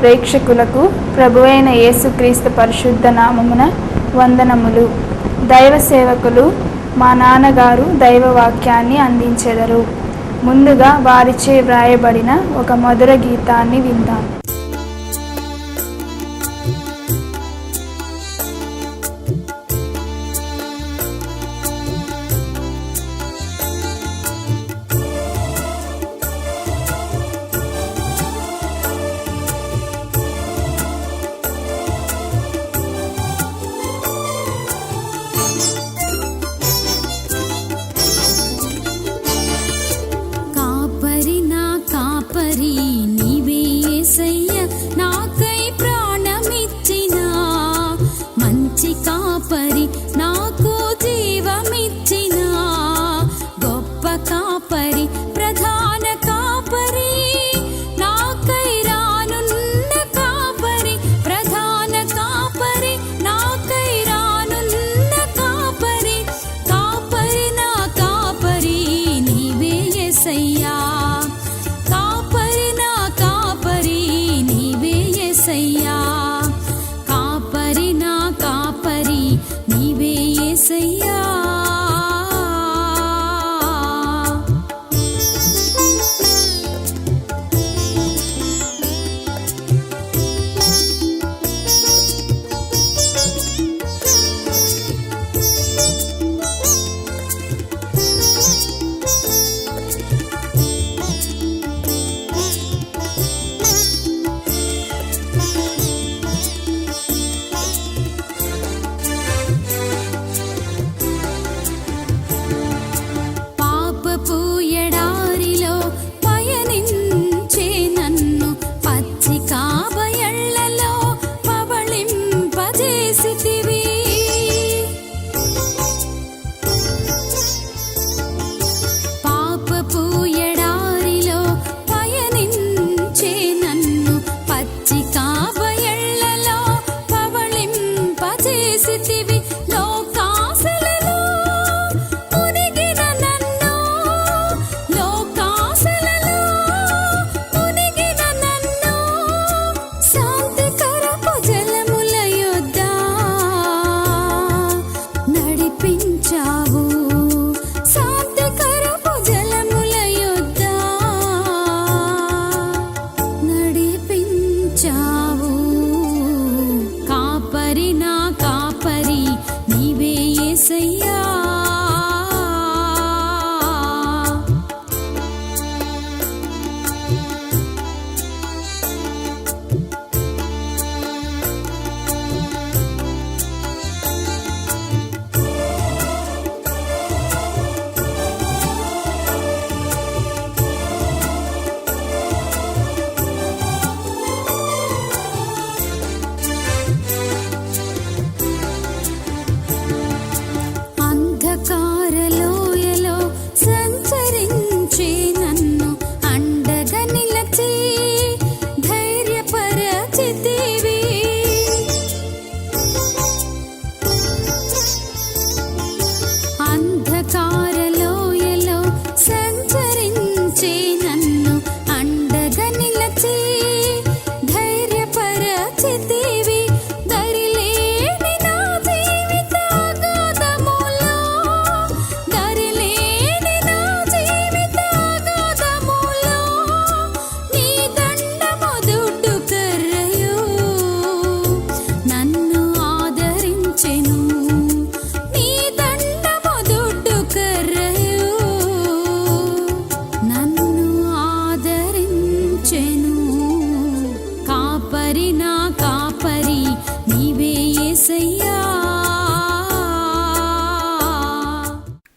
ప్రేక్షకులకు ప్రభువైన యేసుక్రీస్తు పరిశుద్ధ నామమున వందనములు. దైవ సేవకులు మా నాన్నగారు దైవ వాక్యాన్ని అందించెదరు. ముందుగా వారిచే వ్రాయబడిన ఒక మధుర గీతాన్ని విందాం.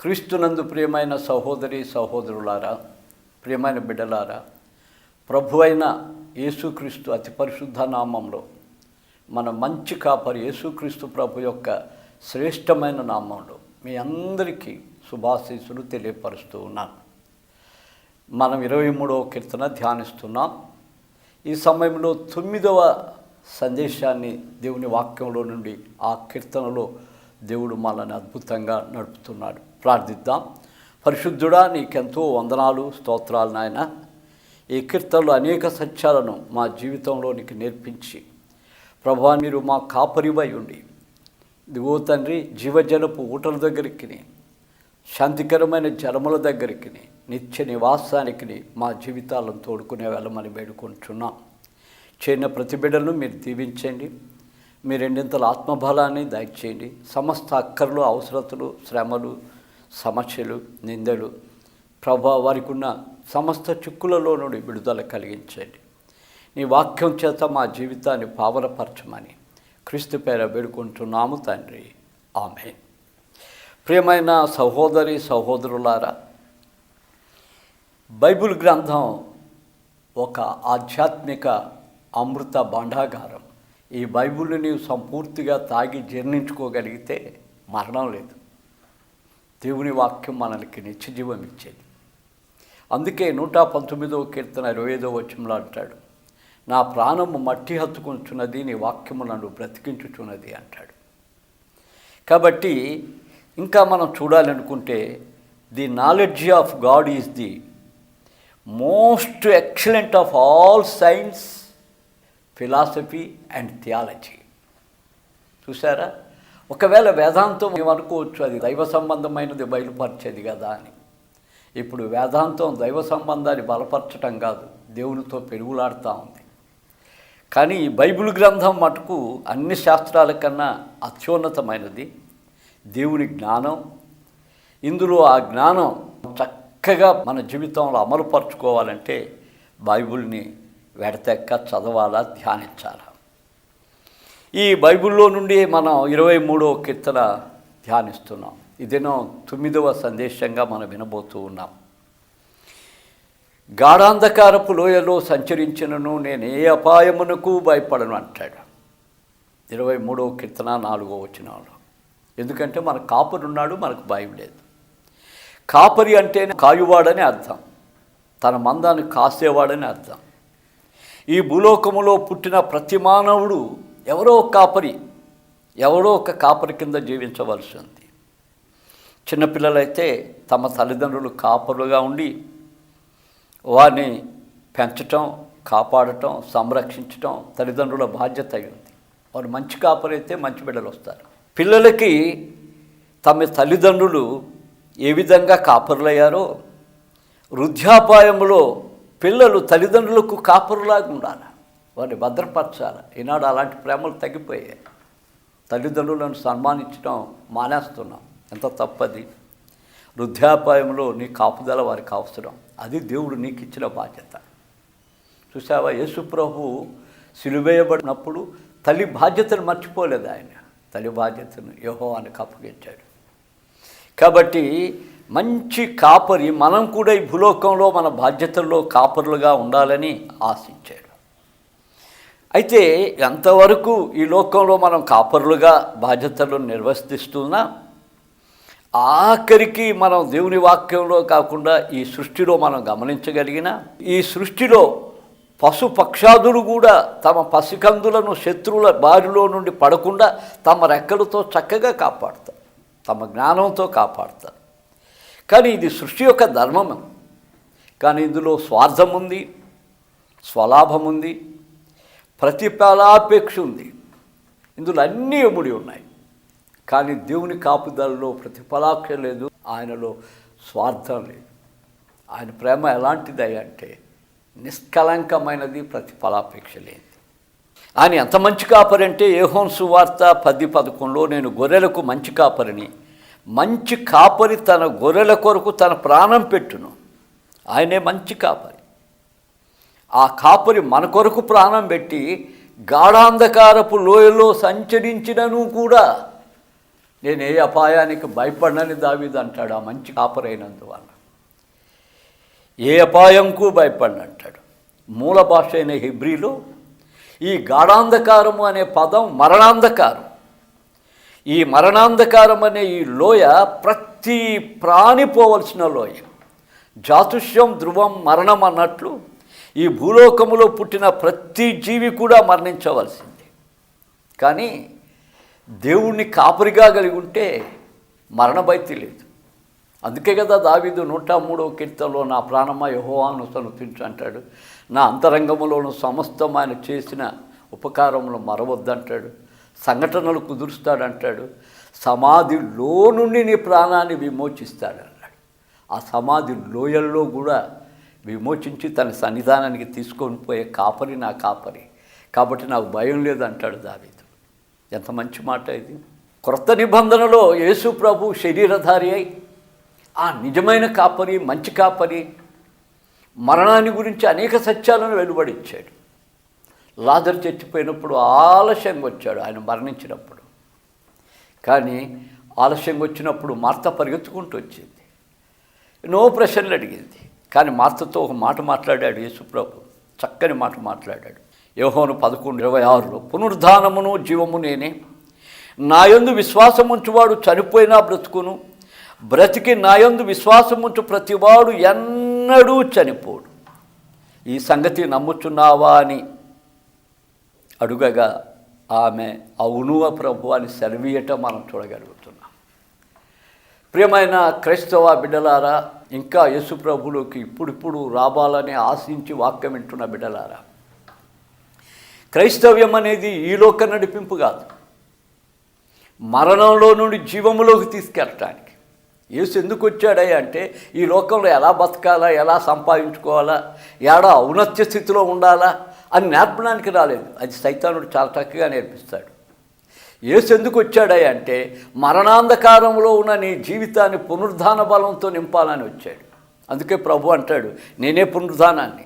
క్రీస్తునందు ప్రియమైన సహోదరి సహోదరులారా, ప్రియమైన బిడ్డలారా, ప్రభువైన యేసుక్రీస్తు అతి పరిశుద్ధ నామంలో మన మంచి కాపరి యేసుక్రీస్తు ప్రభు యొక్క శ్రేష్టమైన నామంలో మీ అందరికీ శుభాశీస్సులు తెలియపరుస్తూ ఉన్నాను. మనం 23వ కీర్తన ధ్యానిస్తున్నాం. ఈ సమయంలో 9వ సందేశాన్ని దేవుని వాక్యంలో నుండి ఆ కీర్తనలో దేవుడు మనల్ని అద్భుతంగా నడుపుతున్నాడు. ప్రార్థిద్దాం. పరిశుద్ధుడా, నీకెంతో వందనాలు, స్తోత్రాలు నాయన. ఈ కీర్తనలో అనేక సత్యాలను మా జీవితంలోనికి నేర్పించి, ప్రభువా మీరు మా కాపరివై ఉండి, ఇదిగో తండ్రి జీవజలపు ఊటల దగ్గరికి, శాంతికరమైన జలముల దగ్గరికి, నిత్య నివాసానికి మా జీవితాలను తోడుకునే వెళ్ళమని వేడుకుంటున్నాం. చేరిన ప్రతి బిడ్డలను మీరు దీవించండి. మీ రెండింతల ఆత్మబలాన్ని దయచేయండి. సమస్త అక్కర్లు, అవసరతలు, శ్రమలు, సమస్యలు, నిందలు ప్రభా వారికి ఉన్న సమస్త చిక్కులలో నుండి విడుదల కలిగించండి. నీ వాక్యం చేత మా జీవితాన్ని పావనపరచమని క్రీస్తు పేర వేడుకుంటున్నాము తండ్రి. ఆమేన్. ప్రియమైన సహోదరి సహోదరులారా, బైబిల్ గ్రంథం ఒక ఆధ్యాత్మిక అమృత భాండాగారం. ఈ బైబిల్ని నీవు సంపూర్తిగా తాగి జీర్ణించుకోగలిగితే మరణం లేదు. దేవుని వాక్యం మనకి నిత్యజీవం ఇచ్చేది. అందుకే 119వ కీర్తన 25వ వచనంలో అంటాడు, నా ప్రాణము మట్టి హత్తుకుంటున్నది, నీ వాక్యము నన్ను బ్రతికించుచున్నది అంటాడు. కాబట్టి ఇంకా మనం చూడాలనుకుంటే the knowledge of God is the most excellent of all science, philosophy and theology. చూసారా, ఒకవేళ వేదాంతం ఏమనుకోవచ్చు అది దైవ సంబంధమైనది బయలుపరిచేది కదా అని. ఇప్పుడు వేదాంతం దైవ సంబంధాన్ని బలపరచటం కాదు, దేవునితో పెరుగులాడుతూ ఉంది. కానీ ఈ బైబిల్ గ్రంథం మటుకు అన్ని శాస్త్రాల కన్నా అత్యున్నతమైనది. దేవుని జ్ఞానం, ఇందులో ఆ జ్ఞానం చక్కగా మన జీవితంలో అమలుపరుచుకోవాలంటే బైబిల్ని వెడతెక్క చదవాలా, ధ్యానించాలా. ఈ బైబిల్లో నుండి మనం 23వ కీర్తన ధ్యానిస్తున్నాం. ఇదేనో 9వ సందేశంగా మనం వినబోతూ ఉన్నాం. గాఢాంధకారపు లోయలో సంచరించినను నేను ఏ అపాయమునకు భయపడను అంటాడు 23వ కీర్తన 4వ వచనంలో. ఎందుకంటే మన కాపరి ఉన్నాడు, మనకు భయం లేదు. కాపరి అంటే కాయువాడని అర్థం, తన మందాన్ని కాసేవాడని అర్థం. ఈ భూలోకములో పుట్టిన ప్రతి మానవుడు ఎవరో ఒక కాపరి కింద జీవించవలసి ఉంది. చిన్నపిల్లలైతే తమ తల్లిదండ్రులు కాపరులుగా ఉండి వారిని పెంచటం, కాపాడటం, సంరక్షించటం తల్లిదండ్రుల బాధ్యత అయి ఉంది. వారు మంచి కాపరి అయితే మంచి బిడ్డలు వస్తారు. పిల్లలకి తమ తల్లిదండ్రులు ఏ విధంగా కాపరులయ్యారో వృద్ధాపాయంలో పిల్లలు తల్లిదండ్రులకు కాపరులాగా ఉండాలి, వారిని భద్రపరచాలి. ఈనాడు అలాంటి ప్రేమలు తగ్గిపోయాయి. తల్లిదండ్రులను సన్మానించడం మానేస్తున్నాం. ఎంత తప్పది. వృద్ధాపాయంలో నీ కాపుదల వారికి అవసరం. అది దేవుడు నీకు ఇచ్చిన బాధ్యత. చూసావా, యేసు ప్రభు సిలువేయబడినప్పుడు తల్లి బాధ్యతను మర్చిపోలేదు. ఆయన తల్లి బాధ్యతను యెహోవానికి అప్పగించాడు. కాబట్టి మంచి కాపరి మనం కూడా ఈ భూలోకంలో మన బాధ్యతల్లో కాపరులుగా ఉండాలని ఆశించాడు. అయితే ఎంతవరకు ఈ లోకంలో మనం కాపరులుగా బాధ్యతలను నిర్వర్తిస్తున్నా ఆఖరికి మనం దేవుని వాక్యంలో కాకుండా ఈ సృష్టిలో మనం గమనించగలిగిన ఈ సృష్టిలో పశు పక్షాదులు కూడా తమ పసికందులను శత్రువుల బారిలో నుండి పడకుండా తమ రెక్కలతో చక్కగా కాపాడుతారు, తమ జ్ఞానంతో కాపాడుతారు. కానీ ఇది సృష్టి యొక్క ధర్మం. కానీ ఇందులో స్వార్థం ఉంది, స్వలాభం ఉంది, ప్రతిఫలాపేక్ష ఉంది. ఇందులో అన్నీ ఎముడి ఉన్నాయి. కానీ దేవుని కాపుదలలో ప్రతిఫలాపేక్ష లేదు, ఆయనలో స్వార్థం లేదు. ఆయన ప్రేమ ఎలాంటిది అంటే నిష్కలంకమైనది, ప్రతిఫలాపేక్ష లేనిది. ఆయన ఎంత మంచి కాపరి అంటే యోహాను సువార్త 10:11లో నేను గొర్రెలకు మంచి కాపరిని, మంచి కాపరి తన గొర్రెల కొరకు తన ప్రాణం పెట్టును. ఆయనే మంచి కాపరి. ఆ కాపరి మన కొరకు ప్రాణం పెట్టి గాఢాంధకారపు లోయలో సంచరించినను కూడా నేను ఏ అపాయానికి భయపడనని దావీదు అంటాడు. ఆ మంచి కాపరి అయినందువల్ల ఏ అపాయంకు భయపడనంటాడు. మూల భాష అయిన హెబ్రీలో ఈ గాఢాంధకారము అనే పదం మరణాంధకారం. ఈ మరణాంధకారం అనే ఈ లోయ ప్రతి ప్రాణి పోవలసిన లోయ. జాతుష్యం ధ్రువం మరణం అన్నట్లు ఈ భూలోకములో పుట్టిన ప్రతి జీవి కూడా మరణించవలసింది. కానీ దేవుణ్ణి కాపరిగా కలిగి ఉంటే మరణ భీతి లేదు. అందుకే కదా దావీదు 103వ కీర్తనలో నా ప్రాణమా యెహోవాను స్తుతించు అంటాడు. నా అంతరంగములోను సమస్తం ఆయన చేసిన ఉపకారములు మరవద్దంటాడు. సంఘటనలు కుదురుస్తాడంటాడు. సమాధిలో నుండి నీ ప్రాణాన్ని విమోచిస్తాడన్నాడు. ఆ సమాధి లోయల్లో కూడా విమోచించి తన సన్నిధానానికి తీసుకొని పోయే కాపరి నా కాపరి, కాబట్టి నాకు భయం లేదంటాడు దావీదు. ఎంత మంచి మాట ఇది. క్రొత్త నిబంధనలో యేసు ప్రభు శరీరధారి అయి ఆ నిజమైన కాపరి, మంచి కాపరి మరణాన్ని గురించి అనేక సత్యాలను వెలువడించాడు. లాజరు చచ్చిపోయినప్పుడు ఆలస్యంగా వచ్చాడు ఆయన మరణించినప్పుడు. కానీ ఆలస్యంగా వచ్చినప్పుడు మార్త పరిగెత్తుకుంటూ వచ్చింది, ఎన్నో ప్రశ్నలు అడిగింది. కానీ మార్తతో ఒక మాట మాట్లాడాడు యేసుప్రభు, చక్కని మాట మాట్లాడాడు. యోహాను 11:26 పునరుద్ధానమును జీవము నేనే, నాయందు విశ్వాసముంచువాడు చనిపోయినా బ్రతుకును, బ్రతికి నాయందు విశ్వాసముంచు ప్రతివాడు ఎన్నడూ చనిపోడు. ఈ సంగతి నమ్ముచున్నావా అని అడుగగా ఆమె అవును ప్రభు అని సెలవీయటం మనం చూడగలుగుతున్నాం. ప్రియమైన క్రైస్తవ బిడ్డలారా, ఇంకా యేసు ప్రభులోకి ఇప్పుడిప్పుడు రావాలని ఆశించి వాక్యం వింటున్న బిడ్డలారా, క్రైస్తవ్యం అనేది ఈ లోక నడిపింపు కాదు, మరణంలో నుండి జీవములోకి తీసుకెళ్ళటానికి. యేసు ఎందుకు వచ్చాడయ్యా అంటే ఈ లోకంలో ఎలా బతకాలా, ఎలా సంపాదించుకోవాలా, ఏడా ఔన్నత్య స్థితిలో ఉండాలా అని నేర్పడానికి రాలేదు. అది సైతానుడు చాలా చక్కగా నేర్పిస్తాడు. యేసు ఎందుకు వచ్చాడయ్యా అంటే మరణాంధకారంలో ఉన్న నీ జీవితాన్ని పునరుద్ధాన బలంతో నింపాలని వచ్చాడు. అందుకే ప్రభు అంటాడు, నేనే పునరుద్ధానాన్ని,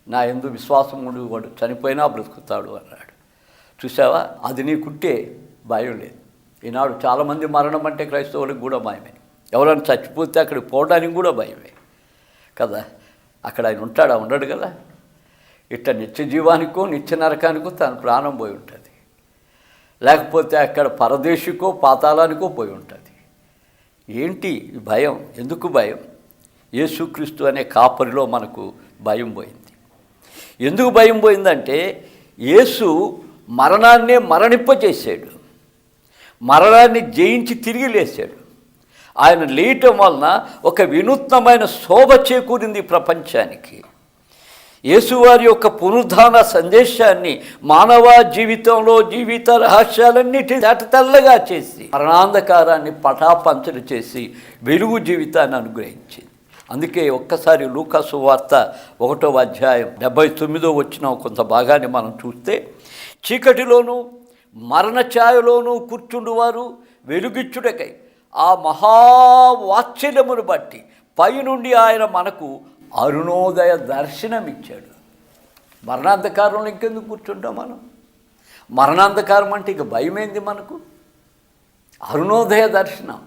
నా యందు విశ్వాసం ఉండి వాడు చనిపోయినా బ్రతుకుతాడు అన్నాడు. చూసావా, అది నీకుంటే భయం లేదు. ఈనాడు చాలామంది మరణం అంటే క్రైస్తవులకు కూడా భయమే. ఎవరైనా చచ్చిపోతే అక్కడికి పోవడానికి కూడా భయమే కదా. అక్కడ ఆయన ఉంటాడా? ఉండడు కదా. ఇట్లా నిత్య జీవానికో నిత్య నరకానికో తన ప్రాణం పోయి ఉంటుంది, లేకపోతే అక్కడ పరదేశికో పాతాళానికో పోయి ఉంటుంది. ఏంటి భయం? ఎందుకు భయం? యేసుక్రీస్తు అనే కాపరిలో మనకు భయం పోయింది. ఎందుకు భయం పోయిందంటే యేసు మరణాన్నే మరణింపజేశాడు, మరణాన్ని జయించి తిరిగి లేచాడు. ఆయన లేయటం వలన ఒక వినూత్నమైన శోభ చేకూరింది ప్రపంచానికి. యేసువారి యొక్క పునరుద్ధాన సందేశాన్ని మానవ జీవితంలో జీవిత రహస్యాలన్నిటి తెల్లగా చేసి మరణాంధకారాన్ని పటాపంచలు చేసి వెలుగు జీవితాన్ని అనుగ్రహించింది. అందుకే ఒక్కసారి లూకా సువార్త 1వ అధ్యాయం 79వ వచనం కొంత భాగాన్ని మనం చూస్తే, చీకటిలోనూ మరణ ఛాయలోనూ కూర్చుండువారు వెలుగిచ్చుటకై ఆ మహావాత్సల్యమును బట్టి పైనుండి ఆయన మనకు అరుణోదయ దర్శనం ఇచ్చాడు. మరణాంధకారంలో ఇంకెందుకు కూర్చుంటాం మనం? మరణాంధకారం అంటే ఇక భయమేంది మనకు? అరుణోదయ దర్శనం.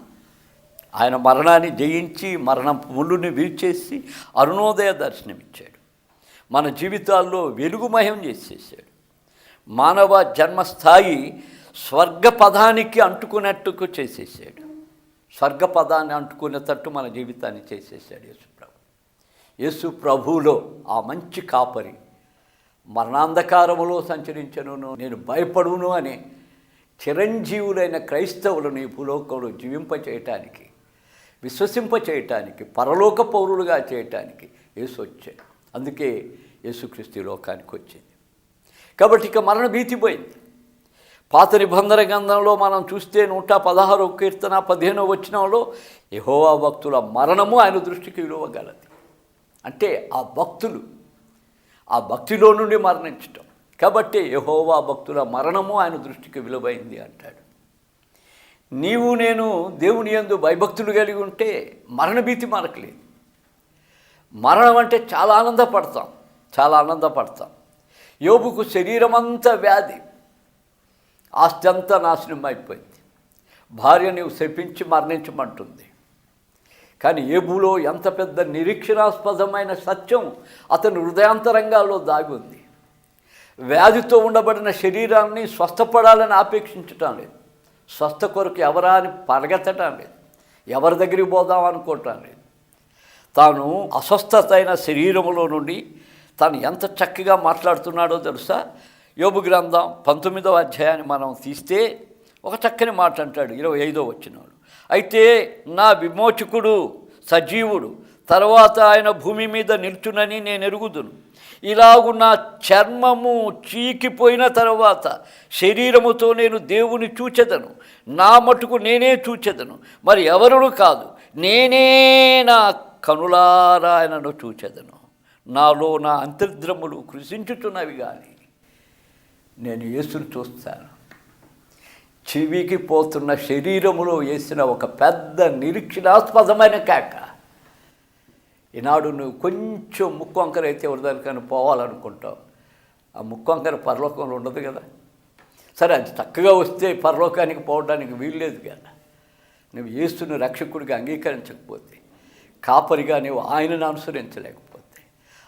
ఆయన మరణాన్ని జయించి మరణం ముళ్ళుని వీల్చేసి అరుణోదయ దర్శనం ఇచ్చాడు. మన జీవితాల్లో వెలుగుమయం చేసేసాడు. మానవ జన్మస్థాయి స్వర్గపదానికి అంటుకున్నట్టుకు చేసేసాడు. స్వర్గపదాన్ని అంటుకునేటట్టు మన జీవితాన్ని చేసేసాడు యేసుప్రభు. యేసు ప్రభువులో ఆ మంచి కాపరి మరణాంధకారములో సంచరించను, నేను భయపడును అనే చిరంజీవులైన క్రైస్తవులను ఈ భూలోకంలో జీవింపచేయటానికి, విశ్వసింపచేయటానికి, పరలోక పౌరులుగా చేయటానికి యేసు వచ్చాడు. అందుకే యేసుక్రీస్తు లోకానికి వచ్చింది. కాబట్టి ఇక మరణ భీతి పోయింది. పాత నిబంధన గ్రంథంలో మనం చూస్తే 116వ కీర్తన 15వ వచనంలో యెహోవా భక్తుల మరణము ఆయన దృష్టికి విలువగలది. అంటే ఆ భక్తులు ఆ భక్తిలో నుండి మరణించటం. కాబట్టి యెహోవా భక్తుల మరణము ఆయన దృష్టికి విలువైంది అంటాడు. నీవు నేను దేవుని యందు భయభక్తులు కలిగి ఉంటే మరణభీతి మనకు లేదు. మరణం అంటే చాలా ఆనందపడతాం. యోబుకు శరీరం అంతా వ్యాధి, ఆస్తి అంతా నాశనం అయిపోయింది. భార్య నీవు శపించి మరణించమంటుంది. కానీ యోబులో ఎంత పెద్ద నిరీక్షణాస్పదమైన సత్యం అతని హృదయాంతరంగాల్లో దాగి ఉంది. వ్యాధితో ఉండబడిన శరీరాన్ని స్వస్థపడాలని ఆపేక్షించటం లేదు, స్వస్థ కొరకు ఎవరా అని పరిగెత్తటం లేదు, ఎవరి దగ్గరికి పోదాం అనుకోవటం లేదు. తాను అస్వస్థత అయిన శరీరంలో నుండి తాను ఎంత చక్కగా మాట్లాడుతున్నాడో తెలుసా? యోబు గ్రంథం 19వ అధ్యాయాన్ని మనం తీస్తే ఒక చక్కని మాట అంటాడు 25వ వచనంలో, అయితే నా విమోచకుడు సజీవుడు, తర్వాత ఆయన భూమి మీద నిల్చునని నేను ఎరుగుదును. ఇలాగు నా చర్మము చీకిపోయిన తర్వాత శరీరముతో నేను దేవుని చూచెదను. నా మటుకు నేనే చూచెదను, మరి ఎవరును కాదు. నేనే నా కనులారా ఆయనను చూచెదను. నాలో నా అంతర్ద్రములు కృషించుతున్నవి కానీ నేను యేసును చూస్తాను. చెవికి పోతున్న శరీరములో వేసిన ఒక పెద్ద నిరీక్షణాస్పదమైన కేక. ఈనాడు నువ్వు కొంచెం ముక్కొంకర అయితే ఎవరిదానికైనా పోవాలనుకుంటావు. ఆ ముక్కొంకర పరలోకంలో ఉండదు కదా. సరే, అది చక్కగా వస్తే పరలోకానికి పోవడానికి వీల్లేదు కదా. నువ్వు యేసుని రక్షకుడిగా అంగీకరించకపోతే, కాపరిగా నువ్వు ఆయనను అనుసరించలేకపోతే,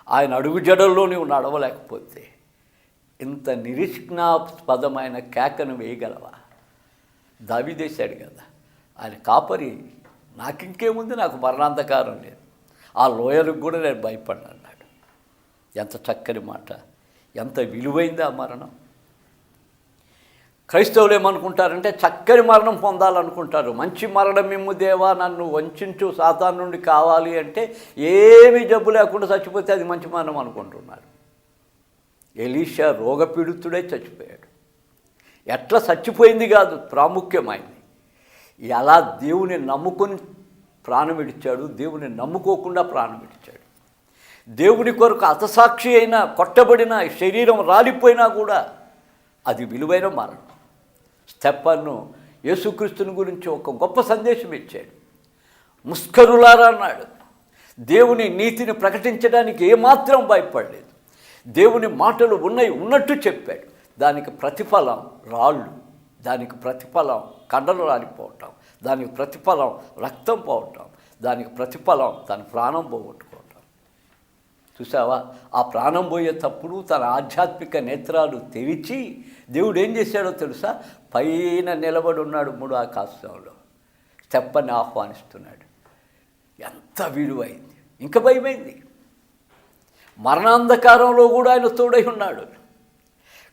ఆయన అడుగుజడల్లో నువ్వు నడవలేకపోతే, ఇంత నిరీక్షణాస్పదమైన కేకను వేయగలవా? దావీదేశాడు కదా, ఆయన కాపరి, నాకు ఇంకేముంది, నాకు మరణాంధకారం లేదు, ఆ లోయలకు కూడా నేను భయపడిన అన్నాడు. ఎంత చక్కని మాట, ఎంత విలువైంది ఆ మరణం. క్రైస్తవులు ఏమనుకుంటారంటే చక్కని మరణం పొందాలనుకుంటారు. మంచి మరణం మిమ్ము దేవా, నన్ను వంచు సాతాను నుండి కావాలి అంటే ఏమీ జబ్బు లేకుండా చచ్చిపోతే అది మంచి మరణం అనుకుంటున్నారు. ఎలీషా రోగపీడితుడై చచ్చిపోయాడు. ఎట్లా చచ్చిపోయింది కాదు ప్రాముఖ్యమైంది, ఎలా దేవుని నమ్ముకొని ప్రాణం విడిచాడు, దేవుని నమ్ముకోకుండా ప్రాణం విడిచాడు. దేవుని కొరకు హతసాక్షి అయినా, కొట్టబడిన శరీరం రాలిపోయినా కూడా అది విలువైన మరణం. స్టెఫను యేసుక్రీస్తుని గురించి ఒక గొప్ప సందేశం ఇచ్చాడు. ముస్కరులారా అన్నాడు. దేవుని నీతిని ప్రకటించడానికి ఏమాత్రం భయపడలేదు. దేవుని మాటలు ఉన్నట్టు చెప్పాడు. దానికి ప్రతిఫలం రాళ్ళు, దానికి ప్రతిఫలం కండలు రాలిపోవటం, దానికి ప్రతిఫలం రక్తం పోవటం, దానికి ప్రతిఫలం తన ప్రాణం పోగొట్టుకోవటం. చూసావా, ఆ ప్రాణం పోయేటప్పుడు తన ఆధ్యాత్మిక నేత్రాలు తెరిచి దేవుడు ఏం చేశాడో తెలుసా? పైన నిలబడి ఉన్నాడు 3 ఆకాశంలో, స్టెఫన్ని ఆహ్వానిస్తున్నాడు. ఎంత విలువైంది, ఇంకా భయమైంది. మరణాంధకారంలో కూడా ఆయన తోడై ఉన్నాడు.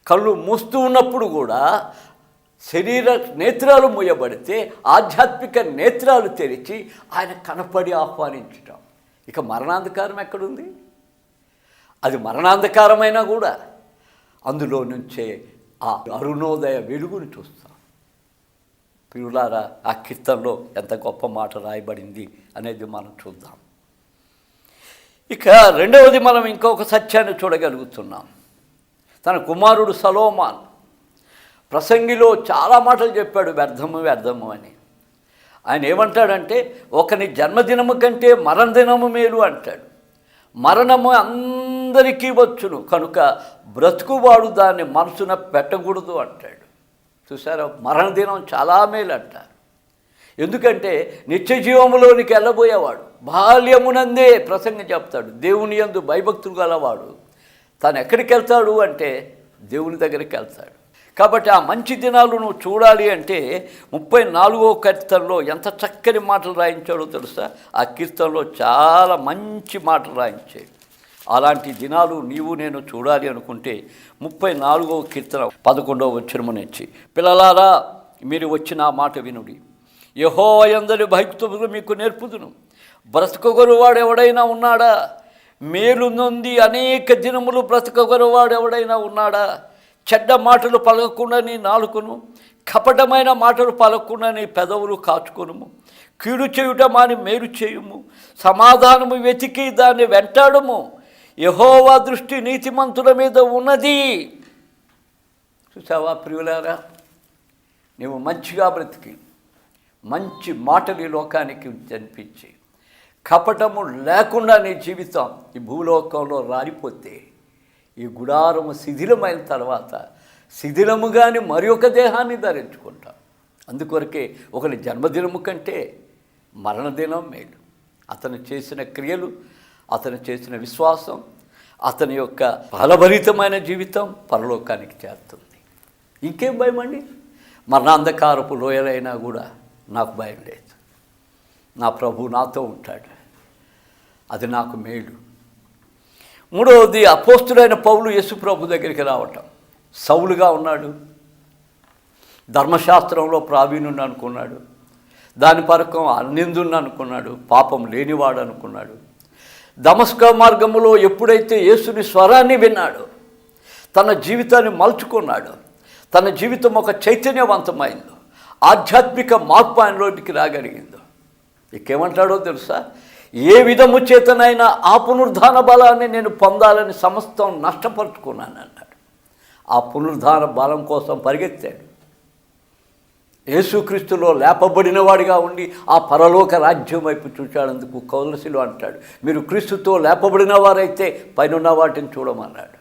కళ్ళు మూస్తూ ఉన్నప్పుడు కూడా శరీర నేత్రాలు మూయబడితే ఆధ్యాత్మిక నేత్రాలు తెరిచి ఆయన కనపడి ఆహ్వానించటం. ఇక మరణాంధకారం ఎక్కడుంది? అది మరణాంధకారమైనా కూడా అందులో నుంచే ఆ అరుణోదయ వెలుగును చూస్తాం. ప్రియులారా, ఆ కీర్తనలో ఎంత గొప్ప మాట రాయబడింది అనేది మనం చూద్దాం. ఇక రెండవది, మనం ఇంకొక సత్యాన్ని చూడగలుగుతున్నాం. తన కుమారుడు సొలొమోను ప్రసంగిలో చాలా మాటలు చెప్పాడు, వ్యర్థము అని. ఆయన ఏమంటాడంటే, ఒకని జన్మదినము కంటే మరణదినము మేలు అంటాడు. మరణము అందరికీ వచ్చును కనుక బ్రతుకువాడు దాన్ని మనసున పెట్టకూడదు అంటాడు. చూసారా, మరణదినం చాలా మేలు అంటారు. ఎందుకంటే నిత్య జీవములోనికి వెళ్ళబోయేవాడు బాల్యమునందే ప్రసంగం చెప్తాడు. దేవుని యందు భయభక్తులు గలవాడు తను ఎక్కడికి వెళ్తాడు అంటే దేవుని దగ్గరికి వెళ్తాడు. కాబట్టి ఆ మంచి దినాలు నువ్వు చూడాలి అంటే 34వ కీర్తనలో ఎంత చక్కని మాటలు రాయించాడో తెలుసా? ఆ కీర్తనలో చాలా మంచి మాటలు రాయించాడు. అలాంటి దినాలు నీవు నేను చూడాలి అనుకుంటే 34వ కీర్తన 11వ వచనమునిచ్చి, పిల్లలారా మీరు వచ్చిన ఆ మాట వినుడి, యెహోవా యందలి భక్తులు మీకు నేర్పుదును. బ్రతకగొరువాడు ఎవడైనా ఉన్నాడా? మేలు నొంది అనేక దినములు బ్రతకగొరువాడు ఎవడైనా ఉన్నాడా? చెడ్డ మాటలు పలకకుండా నీ నాలుకను, కపటమైన మాటలు పలకకుండా నీ పెదవులు కాచుకొనుము. కీడు చేయుట మాని మేలు చేయుము, సమాధానము వెతికి దాన్ని వెంటాడము. యెహోవా దృష్టి నీతిమంతుల మీద ఉన్నది. చూసావా ప్రియులారా, నీవు మంచిగా బ్రతికి మంచి మాటలు ఈ లోకానికి కనిపించి కపటము లేకుండా నీ జీవితం ఈ భూలోకంలో రాలిపోతే ఈ గుడారము శిథిలమైన తర్వాత శిథిలముగాని మరి ఒక దేహాన్ని ధరించుకుంటాం. అందుకొరకే ఒకరి జన్మదినము కంటే మరణదినం మేలు. అతను చేసిన క్రియలు, అతను చేసిన విశ్వాసం, అతని యొక్క ఫలభరితమైన జీవితం పరలోకానికి చేరుతుంది. ఇంకేం భయం అండి? మరణాంధకారపు లోయలైనా కూడా నాకు భయం లేదు. నా ప్రభు నాతో ఉంటాడు, అది నాకు మేలు. మూడవది, అపోస్తుడైన పౌలు యేసు ప్రభు దగ్గరికి రావటం. సౌలుగా ఉన్నాడు, ధర్మశాస్త్రంలో ప్రావీణ్యుడు అనుకున్నాడు, దాని పరకం అనిందుని అనుకున్నాడు, పాపం లేనివాడు అనుకున్నాడు. దమస్కా మార్గములో ఎప్పుడైతే యేసుని స్వరాన్ని విన్నాడో తన జీవితాన్ని మలుచుకున్నాడు, తన జీవితం ఒక చైతన్యవంతమైందో, ఆధ్యాత్మిక మార్పు ఆయనలోకి రాగలిగిందో, ఇకేమంటాడో తెలుసా? ఏ విధము చేతనైనా ఆ పునరుద్ధాన బలాన్ని నేను పొందాలని సమస్తం నష్టపరుచుకున్నాను అన్నాడు. ఆ పునరుద్ధాన బలం కోసం పరిగెత్తాడు. యేసుక్రీస్తులో లేపబడిన వాడిగా ఉండి ఆ పరలోక రాజ్యం వైపు చూచాడందుకు కౌలసిలు అంటాడు, మీరు క్రీస్తుతో లేపబడిన వారైతే పైనున్న వాటిని చూడమన్నాడు.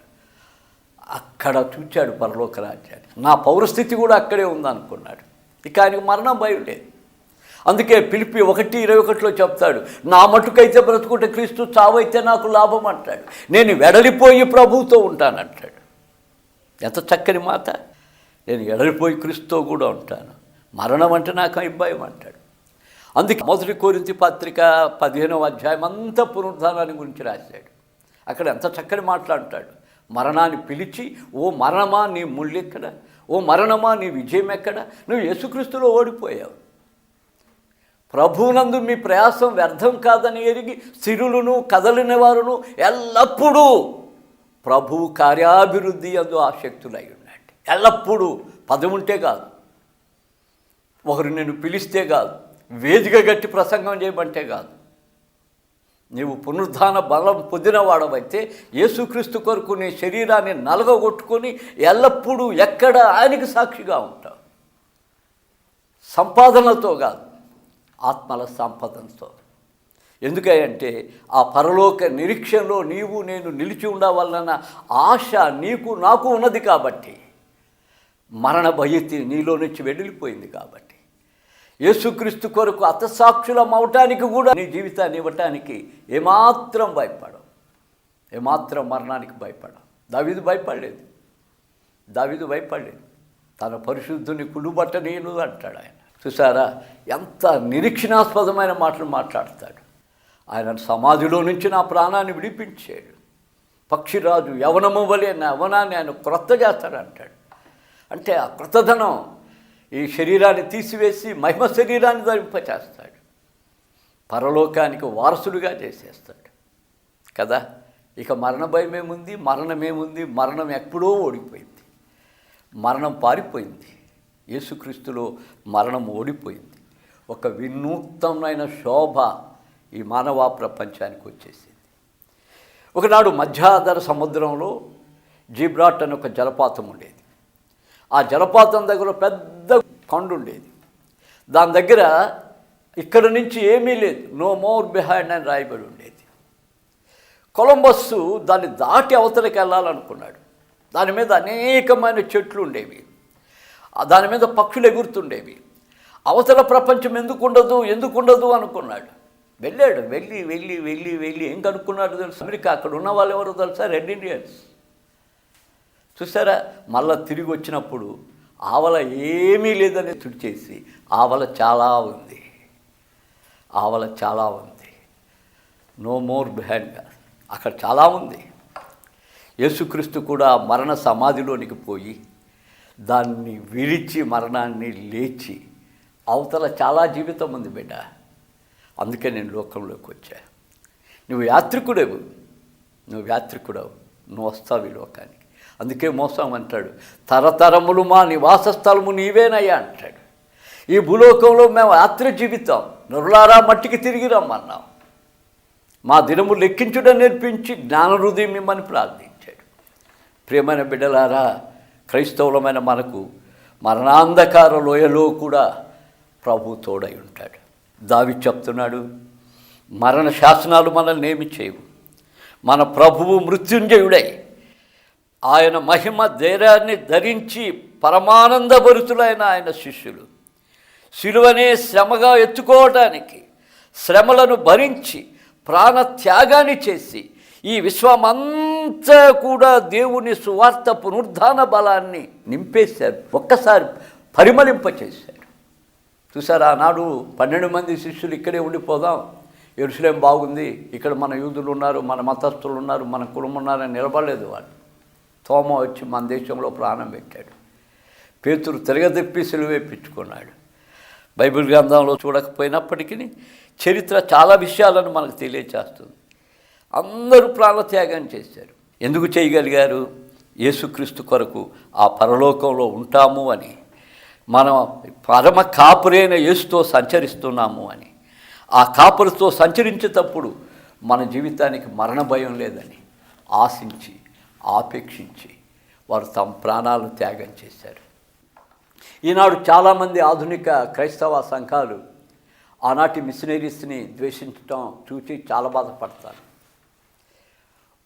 అక్కడ చూచాడు పరలోక రాజ్యాన్ని. నా పౌరస్థితి కూడా అక్కడే ఉందనుకున్నాడు. ఇక ఆయనకు మరణం భయం లేదు. అందుకే ఫిలిప్పీ 1:21 చెప్తాడు, నా మటుకైతే బ్రతుకుంటే క్రీస్తు, చావైతే నాకు లాభం అంటాడు. నేను వెడలిపోయి ప్రభువుతో ఉంటానంటాడు. ఎంత చక్కని మాట! నేను వెడలిపోయి క్రీస్తుతో కూడా ఉంటాను, మరణం అంటే నాకు భయం అంటాడు. అందుకే 1 కొరింథీ పత్రిక 15వ అధ్యాయం అంతా పునరుద్ధానాన్ని గురించి రాశాడు. అక్కడ ఎంత చక్కని మాట్లాడతాడు. మరణాన్ని పిలిచి, ఓ మరణమా నీ ముళ్ళెక్కడ, ఓ మరణమా నీ విజయం ఎక్కడ, నువ్వు యేసుక్రీస్తులో ఓడిపోయావు. ప్రభువునందు మీ ప్రయాసం వ్యర్థం కాదని ఎరిగి స్థిరులను కదలిన వారును ఎల్లప్పుడూ ప్రభువు కార్యాభివృద్ధి అందు ఆసక్తులై ఉండండి. ఎల్లప్పుడూ పదం ఉంటే కాదు, ఒకరు నేను పిలిస్తే కాదు, వేదిక గట్టి ప్రసంగం చేయమంటే కాదు. నీవు పునరుద్ధాన బలం పొందినవాడవైతే యేసుక్రీస్తు కొరకు నీ శరీరాన్ని నలగొట్టుకొని ఎల్లప్పుడూ ఎక్కడ ఆయనకి సాక్షిగా ఉంటావు. సంపాదనతో కాదు, ఆత్మల సంపదనతో. ఎందుకంటే ఆ పరలోక నిరీక్షణలో నీవు నేను నిలిచి ఉండవలన ఆశ నీకు నాకు ఉన్నది కాబట్టి, మరణ భయతి నీలో నుంచి వెడిలిపోయింది కాబట్టి, యేసుక్రీస్తు కొరకు అతసాక్షులం అవటానికి కూడా నీ జీవితాన్ని ఇవ్వటానికి ఏమాత్రం భయపడవు, ఏమాత్రం మరణానికి భయపడవు. దావీదు భయపడలేదు. తన పరిశుద్ధుని కుడుబట్ట నేను అంటాడు ఆయన. చూసారా ఎంత నిరీక్షణాస్పదమైన మాటలు మాట్లాడతాడు. ఆయన సమాధిలో నుంచి నా ప్రాణాన్ని విడిపించాడు. పక్షిరాజు యవనము వలె నా యవనాన్ని ఆయన క్రొత్త చేస్తాడంటాడు. అంటే ఆ క్రొత్తదనం ఈ శరీరాన్ని తీసివేసి మహిమ శరీరాన్ని ధరింపచేస్తాడు, పరలోకానికి వారసుడిగా చేసేస్తాడు కదా. ఇక మరణ భయం ఏముంది, మరణమేముంది? మరణం ఎప్పుడో ఓడిపోయింది, మరణం పారిపోయింది. యేసుక్రీస్తులో మరణం ఓడిపోయింది. ఒక వినూత్నమైన శోభ ఈ మానవ ప్రపంచానికి వచ్చేసింది. ఒకనాడు మధ్యాధర సముద్రంలో జిబ్రాల్టర్ అని ఒక జలపాతం ఉండేది. ఆ జలపాతం దగ్గర పెద్ద కొండ ఉండేది. దాని దగ్గర ఇక్కడ నుంచి ఏమీ లేదు, నో మోర్ బిహైండ్ అని రాయబడి ఉండేది. కొలంబస్సు దాన్ని దాటి అవతలకి వెళ్ళాలనుకున్నాడు. దాని మీద అనేకమైన చెట్లు ఉండేవి, దాని మీద పక్షులు ఎగురుతుండేవి. అవతల ప్రపంచం ఎందుకు ఉండదు అనుకున్నాడు. వెళ్ళాడు. వెళ్ళి ఏం కనుక్కున్నాడు తెలుసు? అమెరికా. అక్కడ ఉన్న వాళ్ళు ఎవరో తెలుసా? Red Indians. చూసారా, మళ్ళా తిరిగి వచ్చినప్పుడు ఆవల ఏమీ లేదని తుడిచేసి ఆవల చాలా ఉంది, నో మోర్ బిహైండ్. అక్కడ చాలా ఉంది. యేసుక్రీస్తు కూడా మరణ సమాధిలోనికి పోయి దాన్ని విరిచి మరణాన్ని లేచి అవతల చాలా జీవితం ఉంది బిడ్డ. అందుకే నేను లోకంలోకి వచ్చా. నువ్వు యాత్రికుడవు, నువ్వు వస్తావు ఈ లోకానికి. అందుకే మోసం అంటాడు, తరతరములు మా నివాస స్థలము నీవేనయ్యా అంటాడు. ఈ భూలోకంలో మేము యాత్ర జీవితం, నరులారా మట్టికి తిరిగి రమ్మన్నాం. మా దినము లెక్కించుట నేర్పించి జ్ఞానహృదయం మిమ్మల్ని ప్రార్థించాడు. ప్రియమైన బిడ్డలారా, క్రైస్తవులమైన మనకు మరణాంధకార లోయలో కూడా ప్రభు తోడై ఉంటాడు. దావీదు చెప్తున్నాడు, మరణ శాసనాలు మనల్ని ఏమి చేయవు. మన ప్రభువు మృత్యుంజయుడై ఆయన మహిమ ధైర్యాన్ని ధరించి పరమానందభరితులైన ఆయన శిష్యులు సిలువనే శ్రమగా ఎత్తుకోవటానికి శ్రమలను భరించి ప్రాణత్యాగాన్ని చేసి ఈ విశ్వమంతా కూడా దేవుని సువార్త పునరుద్ధాన బలాన్ని నింపేశారు, ఒక్కసారి పరిమళింపచేశారు. చూసారా, ఆనాడు 12 మంది శిష్యులు ఇక్కడే ఉండిపోదాం, యెరూషలేం బాగుంది, ఇక్కడ మన యూదులు ఉన్నారు, మన మతస్థులు ఉన్నారు, మన కులం ఉన్నారని నిలబడలేదు వాళ్ళు. తోమ వచ్చి మన దేశంలో ప్రాణం పెట్టాడు. పేతురు తిరగదెప్పి సిలువేపించుకున్నాడు. బైబిల్ గ్రంథంలో చూడకపోయినప్పటికీ చరిత్ర చాలా విషయాలను మనకు తెలియచేస్తుంది. అందరూ ప్రాణత్యాగం చేశారు. ఎందుకు చేయగలిగారు? యేసుక్రీస్తు కొరకు ఆ పరలోకంలో ఉంటాము అని, మనం పరమ కాపురైన యేసుతో సంచరిస్తున్నాము అని, ఆ కాపులతో సంచరించేటప్పుడు మన జీవితానికి మరణ భయం లేదని ఆశించి ఆపేక్షించి వారు తమ ప్రాణాలను త్యాగం చేశారు. ఈనాడు చాలామంది ఆధునిక క్రైస్తవ సంఘాలు ఆనాటి మిషనరీస్ని ద్వేషించడం చూసి చాలా బాధపడతారు.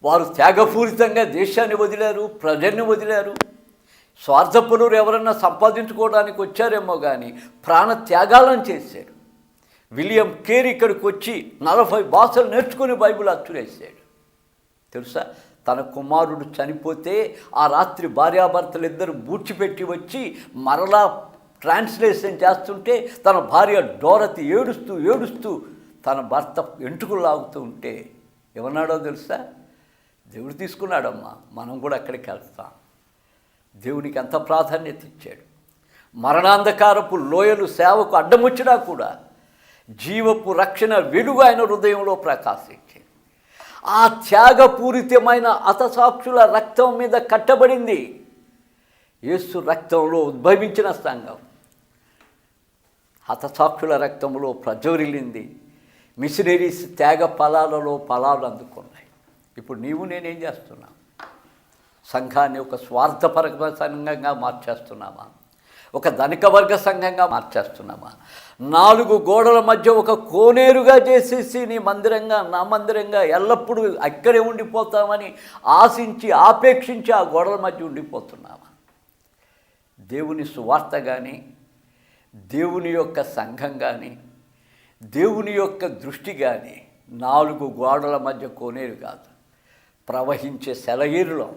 వారు త్యాగపూరితంగా దేశాన్ని వదిలారు, ప్రజల్ని వదిలారు. స్వార్థపరులు ఎవరన్నా సంపాదించుకోవడానికి వచ్చారేమో కానీ ప్రాణ త్యాగాలను చేశారు. విలియం కేరీ ఇక్కడికి వచ్చి 40 భాషలు నేర్చుకుని బైబిల్ అచ్చులేసాడు. తెలుసా, తన కుమారుడు చనిపోతే ఆ రాత్రి భార్యాభర్తలు ఇద్దరు బూడ్చిపెట్టి వచ్చి మరలా ట్రాన్స్లేషన్ చేస్తుంటే తన భార్య డోరతి ఏడుస్తూ తన భర్త ఎంటుకలు లాగుతూ ఉంటే ఏమన్నాడో తెలుసా? దేవుడు తీసుకున్నాడమ్మా, మనం కూడా అక్కడికి వెళ్తాం. దేవునికి ఎంత ప్రాధాన్యత ఇచ్చాడు. మరణాంధకారపు లోయలు సేవకు అడ్డమొచ్చినా కూడా జీవపు రక్షణ వెలుగు ఆయన హృదయంలో ప్రకాశించింది. ఆ త్యాగపూరితమైన హతసాక్షుల రక్తం మీద కట్టబడింది యేసు రక్తంలో ఉద్భవించిన సంఘం. హతసాక్షుల రక్తంలో ప్రజ్వరిల్లింది. మిషనరీస్ త్యాగ ఫలాలలో ఫలాలు అందుకున్నాయి. ఇప్పుడు నీవు నేనేం చేస్తున్నాం? సంఘాన్ని ఒక స్వార్థపర సంఘంగా మార్చేస్తున్నామా? ఒక ధనిక వర్గ సంఘంగా మార్చేస్తున్నామా? 4 గోడల మధ్య ఒక కోనేరుగా చేసేసి నీ మందిరంగా నా మందిరంగా ఎల్లప్పుడూ అక్కడే ఉండిపోతామని ఆశించి ఆపేక్షించి ఆ గోడల మధ్య ఉండిపోతున్నామా? దేవుని సువార్త కానీ, దేవుని యొక్క సంఘం కానీ, దేవుని యొక్క దృష్టి కానీ 4 గోడల మధ్య కోనేరు కాదు, ప్రవహించే సెలయేరులో.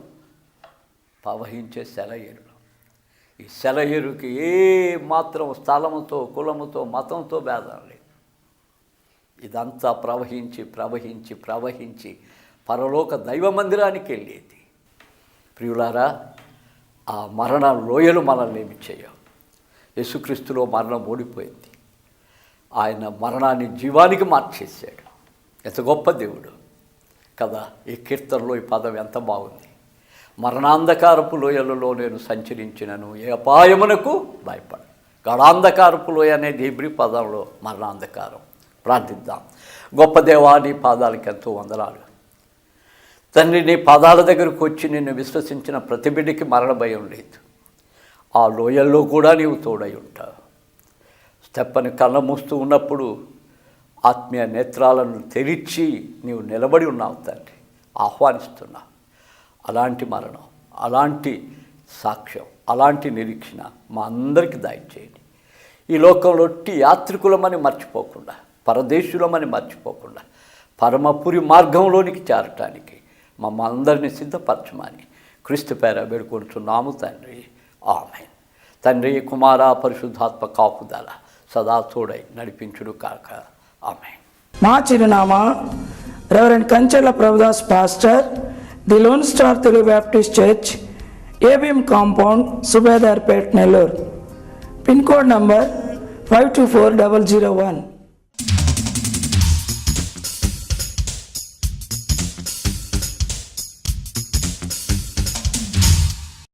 ఈ సెలయేరుకి ఏ మాత్రం స్థలముతో, కులముతో, మతంతో భేదం లేదు. ఇదంతా ప్రవహించి పరలోక దైవ మందిరానికి వెళ్ళేది. ప్రియులారా, ఆ మరణ లోయలు మనల్ని ఏమి చేయవు. యేసుక్రీస్తులో మరణం ఓడిపోయింది. ఆయన మరణాన్ని జీవానికి మార్చేశాడు. ఎంత గొప్ప దేవుడు కదా! ఈ కీర్తనలో ఈ పదం ఎంత బాగుంది. మరణాంధకారపు లోయలలో నేను సంచరించినను ఏ అపాయమునకు భయపడ. గడాంధకారపు లోయ అనేది హీబ్రీ పదంలో మరణాంధకారం. ప్రార్థిద్దాం. గొప్ప దేవా, నీ పాదాలకి ఎంతో వందనాలు తండ్రి. నీ పాదాల దగ్గరకు వచ్చి నిన్ను విశ్వసించిన ప్రతి బిడ్డకి మరణ భయం లేదు. ఆ లోయల్లో కూడా నీవు తోడై ఉంటావు. స్టెప్పని కళ్ళ మూస్తూ ఉన్నప్పుడు ఆత్మీయ నేత్రాలను తెరిచి నీవు నిలబడి ఉన్నావు తండ్రి. ఆహ్వానిస్తున్నావు. అలాంటి మరణం, అలాంటి సాక్ష్యం, అలాంటి నిరీక్షణ మా అందరికీ దయచేయండి. ఈ లోకంలో యాత్రికులమని మర్చిపోకుండా, పరదేశులమని మర్చిపోకుండా పరమపురి మార్గంలోనికి చేరటానికి మమ్మల్ని అందరినీ సిద్ధపరచమని క్రీస్తు పేర వేడుకొంటున్నాము తండ్రి. ఆమేన్. తండ్రి, కుమార, పరిశుద్ధాత్మ కాపుదల సదా తోడై నడిపించుడు కాక. ఆమేన్. మా చిరునామా reverend Kanchela Prabhudas pastor, the lone star Telugu Baptist church, ABM compound, Subedarpet, Nellore. Pin code number 524001.